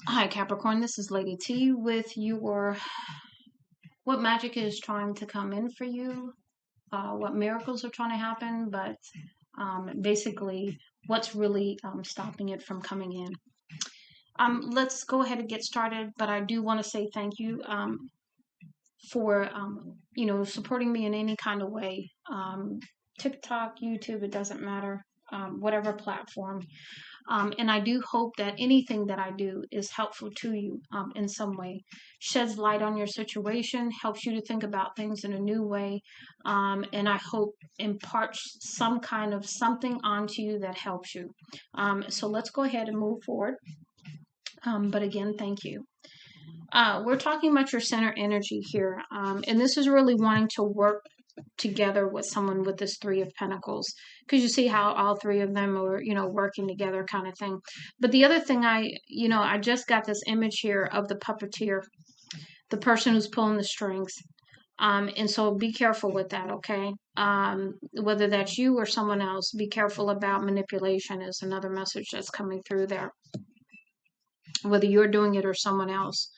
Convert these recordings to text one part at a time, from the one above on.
Hi, Capricorn. This is Lady T with your what magic is trying to come in for you, what miracles are trying to happen, but basically what's really stopping it from coming in. Let's go ahead and get started, but I do want to say thank you for supporting me in any kind of way. TikTok, YouTube, it doesn't matter, whatever platform. And I do hope that anything that I do is helpful to you in some way, sheds light on your situation, helps you to think about things in a new way, and I hope imparts some kind of something onto you that helps you. So let's go ahead and move forward. But again, thank you. We're talking about your center energy here, and this is really wanting to work together with someone with this Three of Pentacles, because you see how all three of them are, working together kind of thing. But the other thing, I just got this image here of the puppeteer, the person who's pulling the strings. And so be careful with that, okay? Whether that's you or someone else, be careful about manipulation is another message that's coming through there, whether you're doing it or someone else.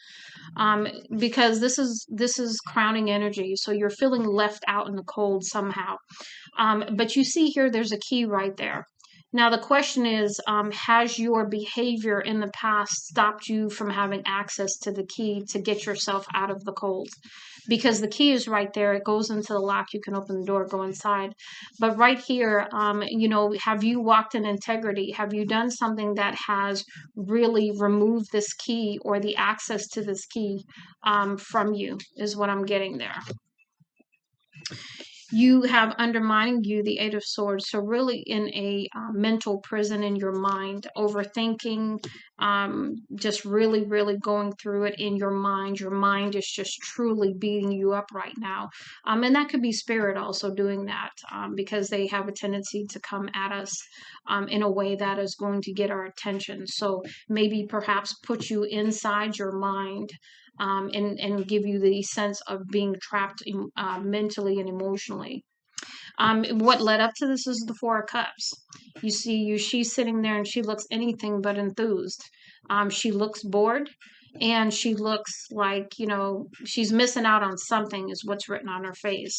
Because this is crowning energy, so you're feeling left out in the cold somehow. But you see here, there's a key right there. Now the question is, has your behavior in the past stopped you from having access to the key to get yourself out of the cold? Because the key is right there. It goes into the lock. You can open the door, go inside. But right here, have you walked in integrity? Have you done something that has really removed this key or the access to this key from you, is what I'm getting there. You have undermining you the Eight of Swords, so really in a mental prison in your mind, overthinking, just really going through it in your mind. Your mind is just truly beating you up right now, and that could be spirit also doing that, because they have a tendency to come at us in a way that is going to get our attention. So maybe perhaps put you inside your mind, and give you the sense of being trapped mentally and emotionally. What led up to this is the Four of Cups. You see, she's sitting there and she looks anything but enthused. She looks bored, and she looks like, she's missing out on something, is what's written on her face.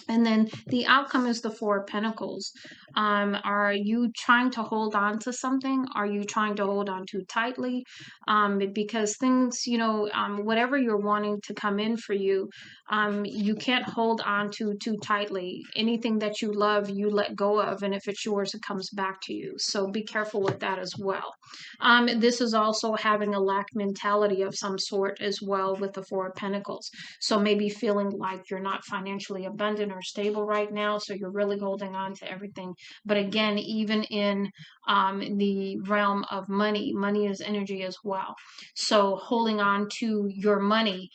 And then the outcome is the Four of Pentacles. Are you trying to hold on to something? Are you trying to hold on too tightly? Because things, whatever you're wanting to come in for you, you can't hold on to too tightly. Anything that you love, you let go of. And if it's yours, it comes back to you. So be careful with that as well. This is also having a lack mentality of some sort as well with the Four of Pentacles. So maybe feeling like you're not financially abundant or stable right now, so you're really holding on to everything. But again, even in the realm of money, money is energy as well. So holding on to your money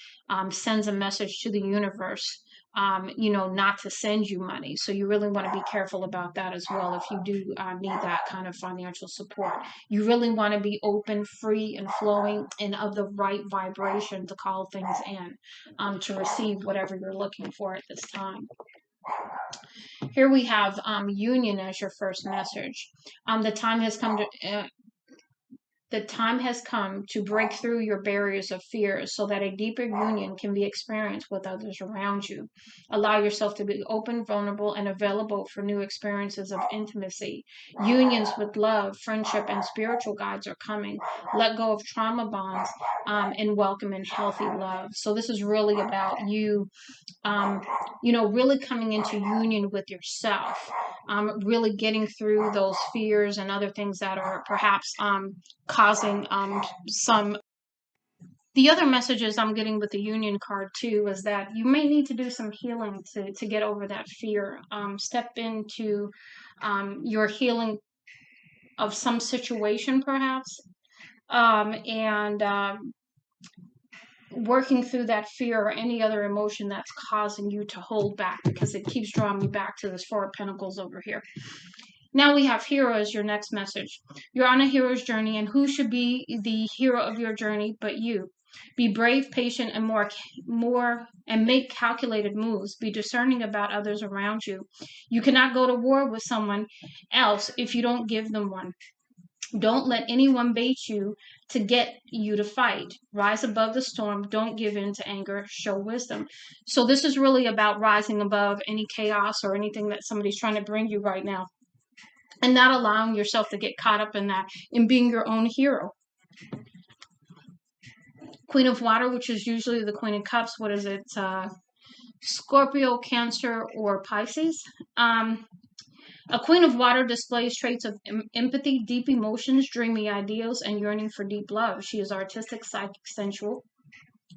sends a message to the universe, not to send you money. So you really want to be careful about that as well if you do need that kind of financial support. You really want to be open, free, and flowing, and of the right vibration to call things in, to receive whatever you're looking for at this time. Here we have union as your first message. The time has come to the time has come to break through your barriers of fear so that a deeper union can be experienced with others around you. Allow yourself to be open, vulnerable, and available for new experiences of intimacy. Unions with love, friendship, and spiritual guides are coming. Let go of trauma bonds, and welcome in healthy love. So this is really about you, really coming into union with yourself, really getting through those fears and other things that are perhaps causing some. The other messages I'm getting with the union card too is that you may need to do some healing to get over that fear. Step into your healing of some situation perhaps, and working through that fear or any other emotion that's causing you to hold back, because it keeps drawing me back to this Four of Pentacles over here. Now we have hero as your next message. You're on a hero's journey, and who should be the hero of your journey but you? Be brave, patient, and more and make calculated moves. Be discerning about others around you. You cannot go to war with someone else if you don't give them one. Don't let anyone bait you to get you to fight. Rise above the storm. Don't give in to anger. Show wisdom. So this is really about rising above any chaos or anything that somebody's trying to bring you right now, and not allowing yourself to get caught up in that, and being your own hero. Queen of Water, which is usually the Queen of Cups. What is it? Scorpio, Cancer, or Pisces. A Queen of Water displays traits of empathy, deep emotions, dreamy ideals, and yearning for deep love. She is artistic, psychic, sensual,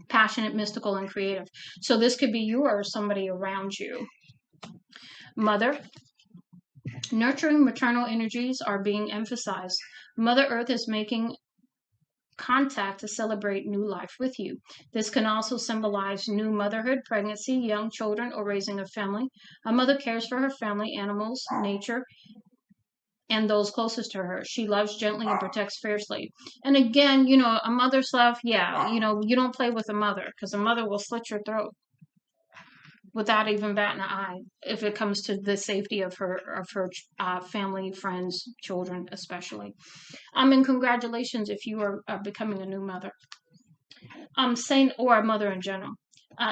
passionate, mystical, and creative. So this could be you or somebody around you. Mother. Nurturing maternal energies are being emphasized. Mother Earth is making contact to celebrate new life with you. This can also symbolize new motherhood, pregnancy, young children, or raising a family. A mother cares for her family, animals, nature, and those closest to her. She loves gently and protects fiercely. And again, a mother's love, yeah, you don't play with a mother, because a mother will slit your throat without even batting an eye if it comes to the safety of her family, friends, children, especially. And congratulations if you are becoming a new mother. Or a mother in general.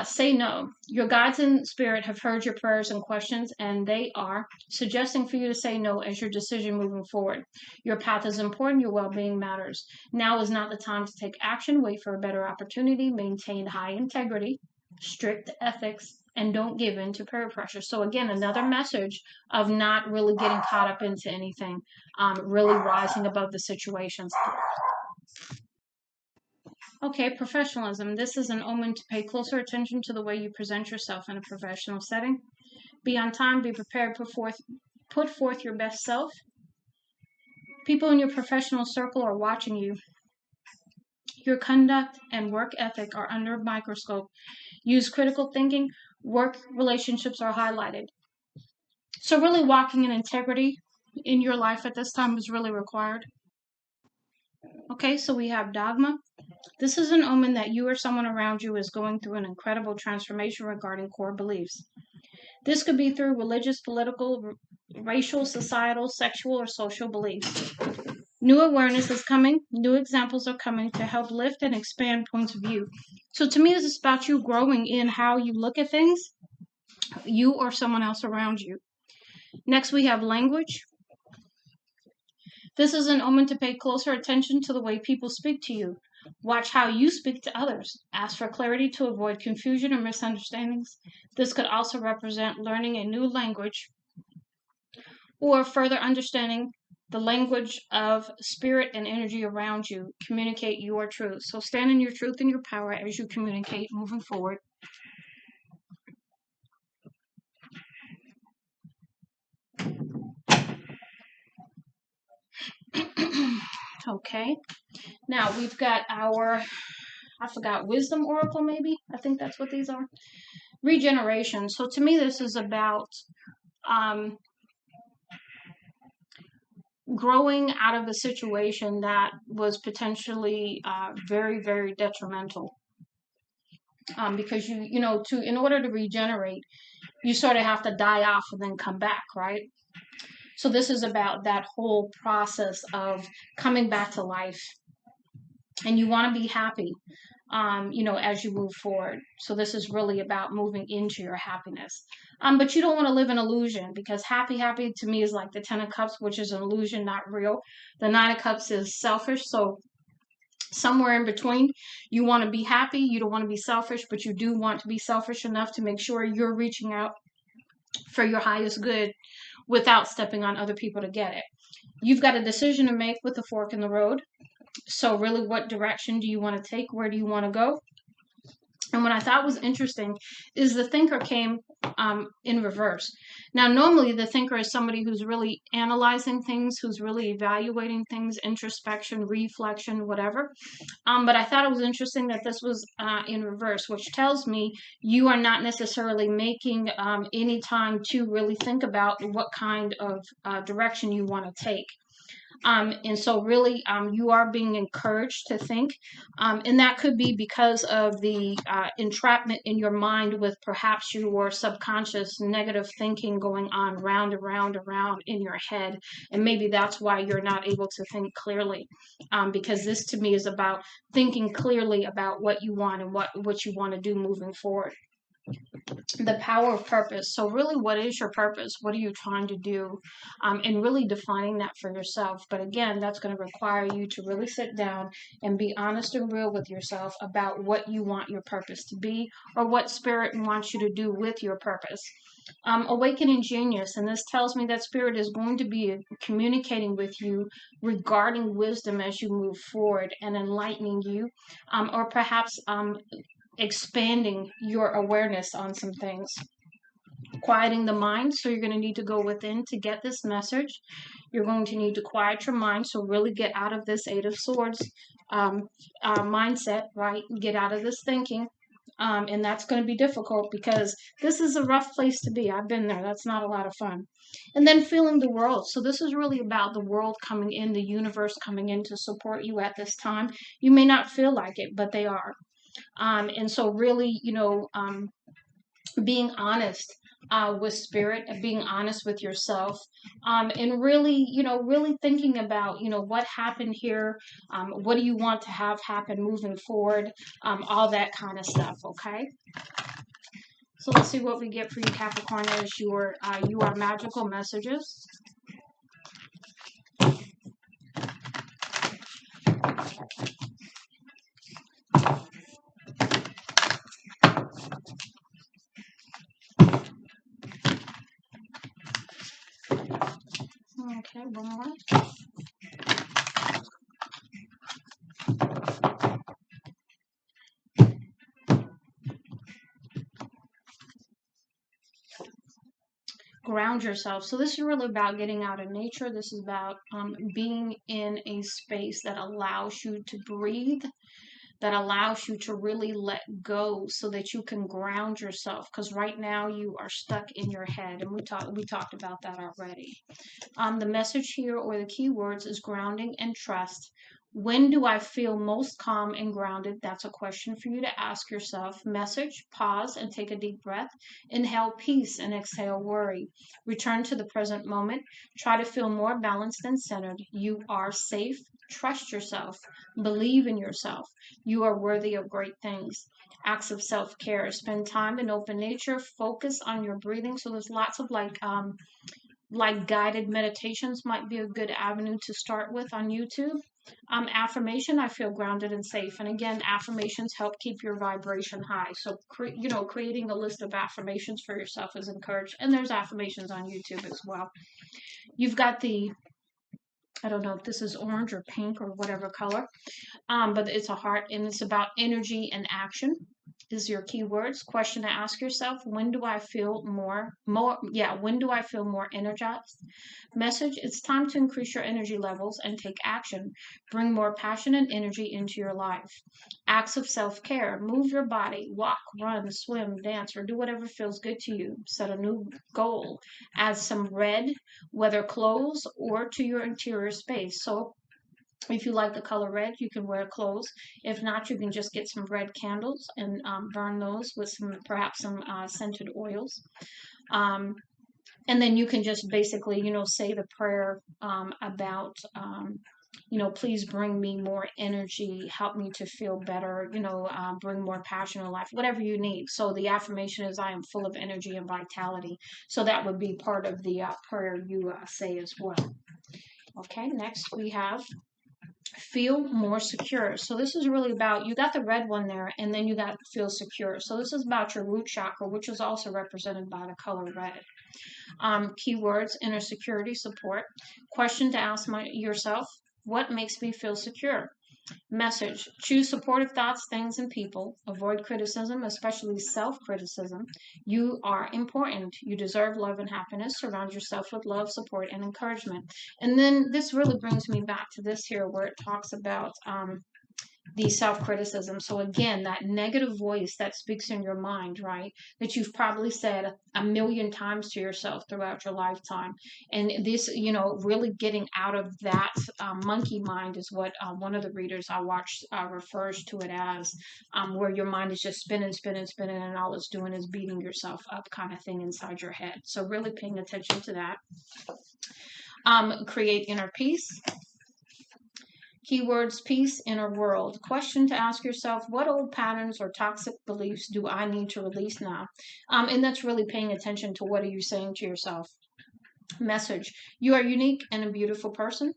Say no. Your guides and spirit have heard your prayers and questions, and they are suggesting for you to say no as your decision moving forward. Your path is important. Your well-being matters. Now is not the time to take action. Wait for a better opportunity. Maintain high integrity, strict ethics, and don't give in to peer pressure. So again, another message of not really getting caught up into anything, really rising above the situations. Okay, professionalism. This is an omen to pay closer attention to the way you present yourself in a professional setting. Be on time, be prepared, put forth your best self. People in your professional circle are watching you. Your conduct and work ethic are under a microscope. Use critical thinking. Work relationships are highlighted. So really walking in integrity in your life at this time is really required. Okay, so we have dogma. This is an omen that you or someone around you is going through an incredible transformation regarding core beliefs. This could be through religious, political, racial, societal, sexual, or social beliefs. New awareness is coming. New examples are coming to help lift and expand points of view. So to me, this is about you growing in how you look at things, you or someone else around you. Next, we have language. This is an omen to pay closer attention to the way people speak to you. Watch how you speak to others. Ask for clarity to avoid confusion or misunderstandings. This could also represent learning a new language or further understanding the language of spirit and energy around you. Communicate your truth. So stand in your truth and your power as you communicate moving forward. Okay. Now we've got our, I forgot, wisdom oracle maybe? I think that's what these are. Regeneration. So to me, this is about growing out of a situation that was potentially very, very detrimental. Because in order to regenerate, you sort of have to die off and then come back, right? So this is about that whole process of coming back to life, and you want to be happy, as you move forward. So this is really about moving into your happiness. But you don't want to live in illusion, because happy to me is like the 10 of Cups, which is an illusion, not real. The 9 of Cups is selfish. So somewhere in between, you want to be happy, you don't want to be selfish, but you do want to be selfish enough to make sure you're reaching out for your highest good without stepping on other people to get it. You've got a decision to make with the fork in the road. So really, what direction do you want to take? Where do you want to go? And what I thought was interesting is the thinker came in reverse. Now, normally the thinker is somebody who's really analyzing things, who's really evaluating things, introspection, reflection, whatever. But I thought it was interesting that this was in reverse, which tells me you are not necessarily making any time to really think about what kind of direction you want to take. And so really, you are being encouraged to think, and that could be because of the entrapment in your mind with perhaps your subconscious negative thinking going on round and round and round in your head, and maybe that's why you're not able to think clearly, because this to me is about thinking clearly about what you want and what you want to do moving forward. The power of purpose. So really, what is your purpose? What are you trying to do? And really defining that for yourself. But again, that's going to require you to really sit down and be honest and real with yourself about what you want your purpose to be, or what spirit wants you to do with your purpose. Awakening genius, and this tells me that spirit is going to be communicating with you regarding wisdom as you move forward and enlightening you, or perhaps expanding your awareness on some things. Quieting the mind, so you're going to need to go within to get this message. You're going to need to quiet your mind, so really get out of this Eight of Swords mindset, right? Get out of this thinking. And that's going to be difficult because this is a rough place to be. I've been there. That's not a lot of fun. And then feeling the world. So this is really about the world coming in, the universe coming in to support you at this time. You may not feel like it, but they are. And so really, being honest with spirit, being honest with yourself, and really, really thinking about, what happened here, what do you want to have happen moving forward, all that kind of stuff. Okay. So let's see what we get for you, Capricorn, as you are magical messages. Okay, one more. Ground yourself. So this is really about getting out of nature. This is about being in a space that allows you to breathe, that allows you to really let go, so that you can ground yourself, because right now you are stuck in your head, and we talked about that already. The message here, or the keywords, is grounding and trust. When do I feel most calm and grounded? That's a question for you to ask yourself. Message: pause and take a deep breath. Inhale peace and exhale worry. Return to the present moment. Try to feel more balanced and centered. You are safe. Trust yourself. Believe in yourself. You are worthy of great things. Acts of self care. Spend time in open nature. Focus on your breathing. So there's lots of like guided meditations might be a good avenue to start with on YouTube. Affirmation: I feel grounded and safe. And again, affirmations help keep your vibration high. So, creating a list of affirmations for yourself is encouraged. And there's affirmations on YouTube as well. You've got I don't know if this is orange or pink or whatever color, but it's a heart, and it's about energy and action. Is your keywords. Question to ask yourself: when do I feel when do I feel more energized? Message: it's time to increase your energy levels and take action. Bring more passion and energy into your life. Acts of self-care: move your body, walk, run, swim, dance, or do whatever feels good to you. Set a new goal. Add some red, whether clothes or to your interior space. So if you like the color red, you can wear clothes. If not, you can just get some red candles and burn those with perhaps some scented oils. And then you can just basically, say the prayer about, please bring me more energy, help me to feel better, bring more passion in life, whatever you need. So the affirmation is, I am full of energy and vitality. So that would be part of the prayer you say as well. Okay, next we have feel more secure. So this is really about, you got the red one there, and then you got feel secure. So this is about your root chakra, which is also represented by the color red. Keywords: inner security, support. Question to ask yourself: what makes me feel secure? Message: choose supportive thoughts, things, and people. Avoid criticism, especially self-criticism. You are important. You deserve love and happiness. Surround yourself with love, support, and encouragement. And then this really brings me back to this here, where it talks about the self-criticism. So again, that negative voice that speaks in your mind, right, that you've probably said a million times to yourself throughout your lifetime. And this, really getting out of that monkey mind is what one of the readers I watched refers to it as, where your mind is just spinning, spinning, spinning, and all it's doing is beating yourself up, kind of thing, inside your head. So really paying attention to that. Create inner peace. Keywords: peace, inner world. Question to ask yourself: what old patterns or toxic beliefs do I need to release now? And that's really paying attention to what are you saying to yourself. Message: you are unique and a beautiful person.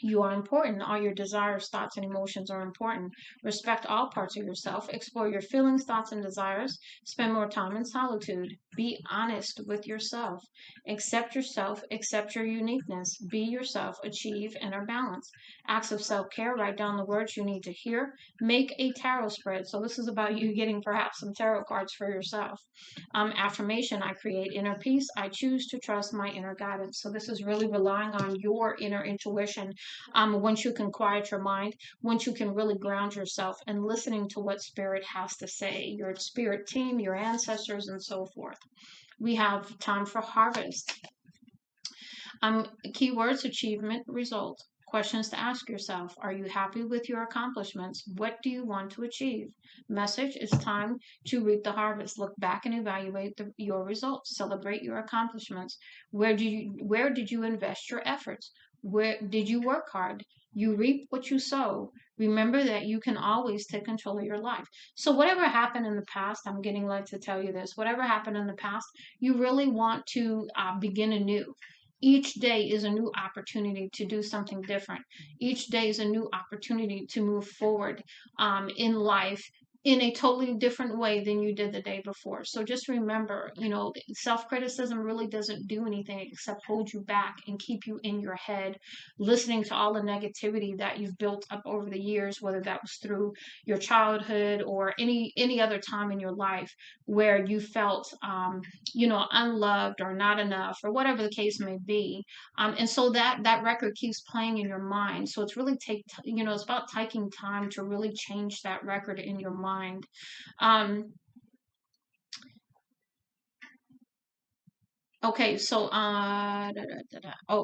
You are important. All your desires, thoughts, and emotions are important. Respect all parts of yourself. Explore your feelings, thoughts, and desires. Spend more time in solitude. Be honest with yourself. Accept yourself. Accept your uniqueness. Be yourself. Achieve inner balance. Acts of self care. Write down the words you need to hear. Make a tarot spread. So, this is about you getting perhaps some tarot cards for yourself. Affirmation: I create inner peace. I choose to trust my inner guidance. So, this is really relying on your inner intuition. Once you can quiet your mind, once you can really ground yourself and listening to what spirit has to say, your spirit team, your ancestors, and so forth. We have time for harvest. Keywords: achievement, result. Questions to ask yourself: are you happy with your accomplishments? What do you want to achieve? Message: it's time to reap the harvest. Look back and evaluate your results. Celebrate your accomplishments. Where did you invest your efforts? Where did you work hard? You reap what you sow. Remember that you can always take control of your life. So whatever happened in the past, I'm getting led to tell you this, whatever happened in the past, you really want to begin anew. Each day is a new opportunity to do something different. Each day is a new opportunity to move forward in life in a totally different way than you did the day before. So just remember, self-criticism really doesn't do anything except hold you back and keep you in your head, listening to all the negativity that you've built up over the years, whether that was through your childhood or any other time in your life where you felt unloved or not enough or whatever the case may be. And so that record keeps playing in your mind. So it's really it's about taking time to really change that record in your mind. Okay, so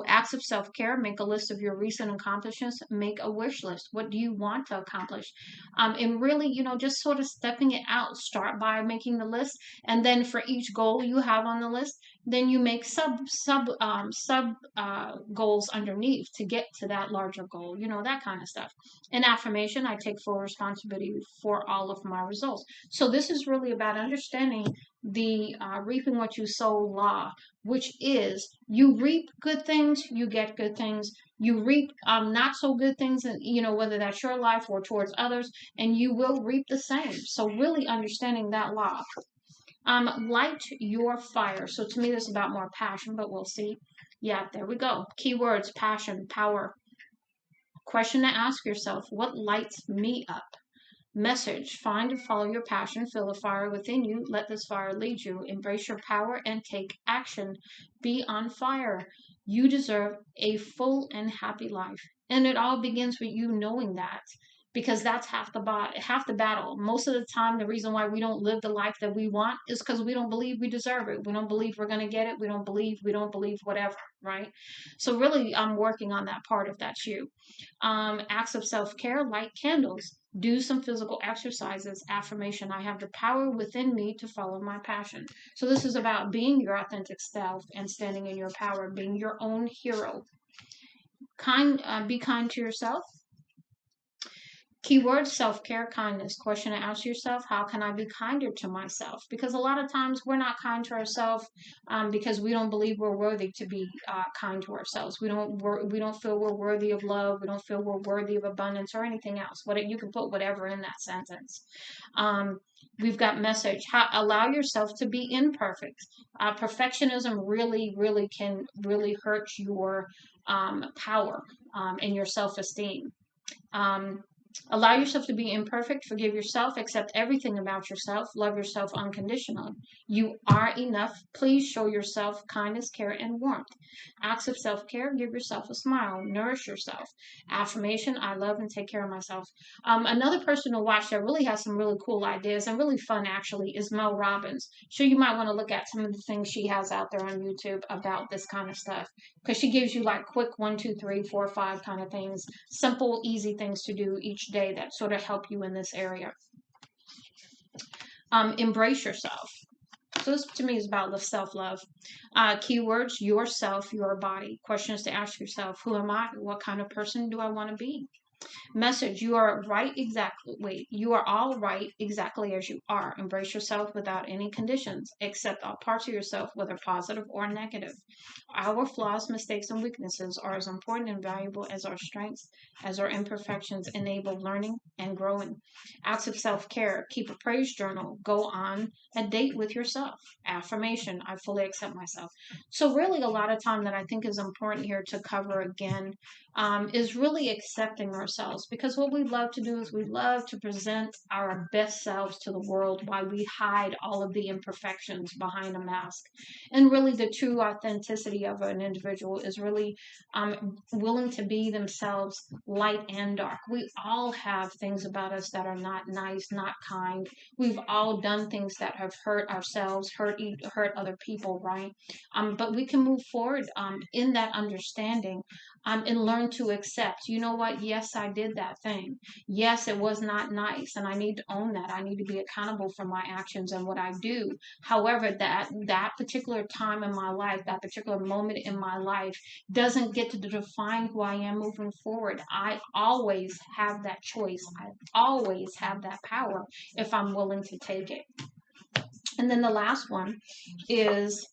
acts of self-care. Make a list of your recent accomplishments. Make a wish list. What do you want to accomplish? And really, just sort of stepping it out. Start by making the list, and then for each goal you have on the list, then you make sub goals underneath to get to that larger goal. That kind of stuff. And affirmation: I take full responsibility for all of my results. So this is really about understanding the reaping what you sow law, which is you reap good things, you get good things. You reap not so good things, whether that's your life or towards others, and you will reap the same. So really understanding that law. Light your fire. So to me, this is about more passion, but we'll see. Yeah, there we go. Keywords: passion, power. Question to ask yourself: what lights me up? Message: find and follow your passion, feel the fire within you, let this fire lead you, embrace your power and take action. Be on fire. You deserve a full and happy life. And it all begins with you knowing that, because that's half the battle. Most of the time, the reason why we don't live the life that we want is because we don't believe we deserve it. We don't believe we're going to get it. We don't believe whatever, right? So really, I'm working on that part if that's you. Acts of self-care: light candles. Do some physical exercises. Affirmation: I have the power within me to follow my passion. So this is about being your authentic self and standing in your power, being your own hero. Be kind to yourself. Keyword: self-care, kindness. Question to ask yourself: how can I be kinder to myself? Because a lot of times we're not kind to ourselves because we don't believe we're worthy to be kind to ourselves. We don't feel we're worthy of love. We don't feel we're worthy of abundance or anything else. You can put whatever in that sentence. We've got message: allow yourself to be imperfect. Perfectionism really, really can really hurt your power and your self-esteem. Allow yourself to be imperfect. Forgive yourself. Accept everything about yourself. Love yourself unconditionally. You are enough. Please show yourself kindness, care, and warmth. Acts of self care. Give yourself a smile. Nourish yourself. Affirmation. I love and take care of myself. Another person to watch that really has some really cool ideas and really fun, actually, is Mel Robbins. So you might want to look at some of the things she has out there on YouTube about this kind of stuff, because she gives you like quick 1, 2, 3, 4, 5 kind of things, simple, easy things to do each day that sort of help you in this area. Embrace yourself. So this to me is about the self-love. Keywords: yourself, your body. Questions to ask yourself: who am I? What kind of person do I want to be? Message: you are right exactly. Wait, you are all right exactly as you are. Embrace yourself without any conditions. Accept all parts of yourself, whether positive or negative. Our flaws, mistakes, and weaknesses are as important and valuable as our strengths, as our imperfections enable learning and growing. Acts of self care: keep a praise journal. Go on a date with yourself. Affirmation: I fully accept myself. So, really, a lot of time that I think is important here to cover again is really accepting ourselves, because what we love to do is we love to present our best selves to the world while we hide all of the imperfections behind a mask. And really, the true authenticity of an individual is really willing to be themselves, light and dark. We all have things about us that are not nice, not kind. We've all done things that have hurt ourselves, hurt other people, right? But we can move forward in that understanding, and learn to accept, you know what, yes, I did that thing. Yes, it was not nice, and I need to own that. I need to be accountable for my actions and what I do. However, that particular time in my life, that particular moment in my life doesn't get to define who I am moving forward. I always have that choice. I always have that power if I'm willing to take it. And then the last one is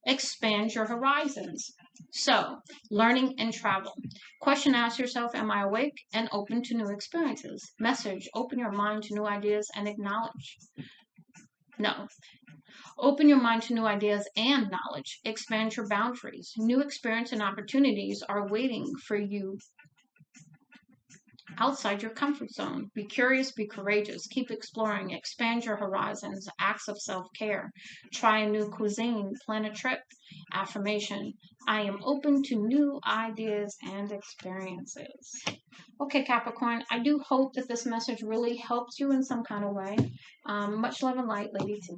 expand your horizons. So, learning and travel. Question: ask yourself, am I awake and open to new experiences? Message: open your mind to new ideas and acknowledge. No. Open your mind to new ideas and knowledge. Expand your boundaries. New experience and opportunities are waiting for you outside your comfort zone. Be curious, be courageous, keep exploring, expand your horizons. Acts of self care: try a new cuisine, plan a trip. Affirmation: I am open to new ideas and experiences. Okay, Capricorn, I do hope that this message really helps you in some kind of way. Much love and light, Lady T.